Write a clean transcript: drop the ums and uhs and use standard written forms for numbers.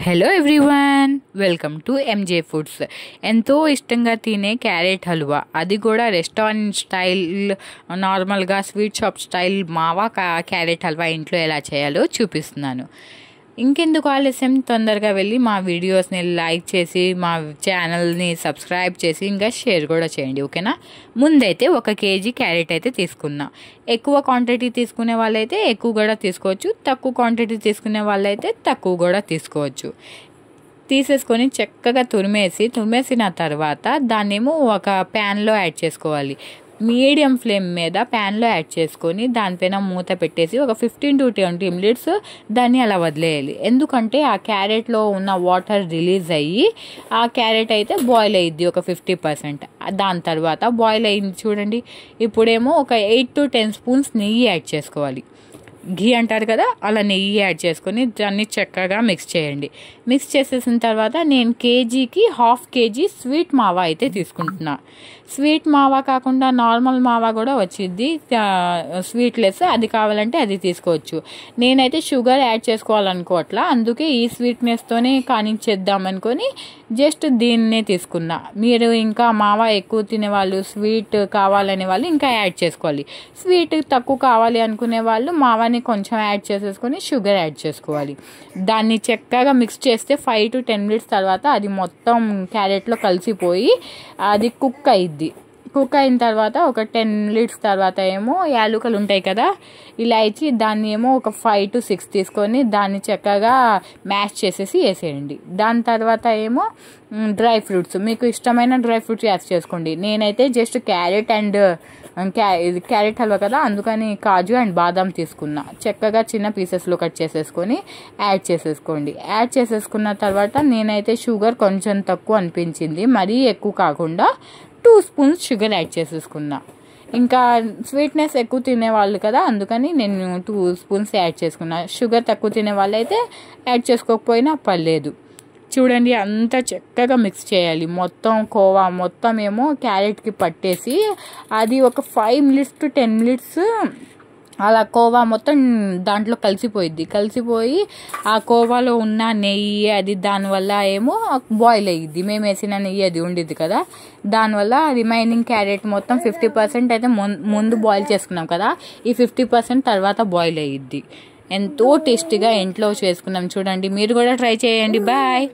Hello everyone, welcome to M J foods. ఎంతో ఇష్టంగా తినే క్యారెట్ హల్వా, అది కూడా రెస్టారెంట్ స్టైల్, నార్మల్గా స్వీట్ షాప్ స్టైల్ మావా క్యారెట్ హల్వా ఇంట్లో ఎలా చేయాలో చూపిస్తున్నాను. ఇంకెందుకు ఆలస్యం, తొందరగా వెళ్ళి మా వీడియోస్ని లైక్ చేసి మా ఛానల్ని సబ్స్క్రైబ్ చేసి ఇంకా షేర్ కూడా చేయండి, ఓకేనా. ముందైతే 1 kg క్యారెట్ అయితే తీసుకున్నా. ఎక్కువ క్వాంటిటీ తీసుకునే వాళ్ళైతే ఎక్కువ కూడా తీసుకోవచ్చు, తక్కువ క్వాంటిటీ తీసుకునే వాళ్ళైతే తక్కువ కూడా తీసుకోవచ్చు. తీసేసుకొని చక్కగా తురిమేసిన తర్వాత దాన్నేమో ఒక ప్యాన్లో యాడ్ చేసుకోవాలి. మీడియం ఫ్లేమ్ మీద ప్యాన్లో యాడ్ చేసుకొని దానిపైన మూత పెట్టేసి ఒక 15 to 20 minutes దాన్ని అలా వదిలేయాలి. ఎందుకంటే ఆ క్యారెట్లో ఉన్న వాటర్ రిలీజ్ అయ్యి ఆ క్యారెట్ అయితే బాయిల్ అయ్యిద్ది ఒక 50%. దాని తర్వాత బాయిల్ అయ్యింది చూడండి. ఇప్పుడేమో ఒక 8 to 10 spoons నెయ్యి యాడ్ చేసుకోవాలి. ఘీ అంటారు కదా, అలా నెయ్యి యాడ్ చేసుకొని దాన్ని చక్కగా మిక్స్ చేయండి. మిక్స్ చేసేసిన తర్వాత నేను కేజీకి 1/2 kg స్వీట్ మావా అయితే తీసుకుంటున్నా. స్వీట్ మావా కాకుండా నార్మల్ మావా కూడా వచ్చింది, స్వీట్లెస్, అది కావాలంటే అది తీసుకోవచ్చు. నేనైతే షుగర్ యాడ్ చేసుకోవాలనుకోవట్లా, అందుకే ఈ స్వీట్నెస్తోనే కానిచ్చేద్దామనుకొని జస్ట్ దీన్నే తీసుకున్నా. మీరు ఇంకా మావా ఎక్కువ తినేవాళ్ళు, స్వీట్ కావాలనే వాళ్ళు ఇంకా యాడ్ చేసుకోవాలి. స్వీట్ తక్కువ కావాలి అనుకునే వాళ్ళు మావాని కొంచెం యాడ్ చేసేసుకొని షుగర్ యాడ్ చేసుకోవాలి. దాన్ని చక్కగా మిక్స్ చేస్తే 5 to 10 minutes తర్వాత అది మొత్తం క్యారెట్లో కలిసిపోయి అది కుక్ అయ్యిద్ది. కుక్ అయిన తర్వాత ఒక 10 minutes తర్వాత ఏమో యాలకులు ఉంటాయి కదా, ఇలాచి, దాన్ని ఏమో ఒక 5 to 6 తీసుకొని దాన్ని చక్కగా మ్యాష్ చేసేసి వేసేయండి. దాని తర్వాత ఏమో డ్రై ఫ్రూట్స్, మీకు ఇష్టమైన డ్రై ఫ్రూట్స్ యాడ్ చేసుకోండి. నేనైతే జస్ట్ క్యారెట్ హల్వా కదా, అందుకని కాజు అండ్ బాదాం తీసుకున్నా. చక్కగా చిన్న పీసెస్లో కట్ చేసేసుకొని యాడ్ చేసేసుకోండి. యాడ్ చేసేసుకున్న తర్వాత నేనైతే షుగర్ కొంచెం తక్కువ అనిపించింది, మరీ ఎక్కువ కాకుండా 2 spoons షుగర్ యాడ్ చేసేసుకున్నా. ఇంకా స్వీట్నెస్ ఎక్కువ తినేవాళ్ళు కదా, అందుకని నేను 2 spoons యాడ్ చేసుకున్నా. షుగర్ తక్కువ తినే వాళ్ళు అయితే యాడ్ చేసుకోకపోయినా పర్లేదు. చూడండి, అంతా చక్కగా మిక్స్ చేయాలి. మొత్తం కోవా మొత్తం ఏమో క్యారెట్కి పట్టేసి అది ఒక 5 minutes to 10 minutes అలా కోవా మొత్తం దాంట్లో కలిసిపోయి ఆ కోవాలో ఉన్న నెయ్యి అది దానివల్ల ఏమో బాయిల్ అయ్యిద్ది. మేము వేసిన నెయ్యి అది ఉండిద్ది కదా, దానివల్ల రిమైనింగ్ క్యారెట్ మొత్తం 50% అయితే ముందు బాయిల్ చేసుకున్నాం కదా, ఈ 50% తర్వాత బాయిల్ అయ్యిద్ది. ఎంతో టేస్టీగా ఇంట్లో చేసుకున్నాం. చూడండి, మీరు కూడా ట్రై చేయండి. బాయ్.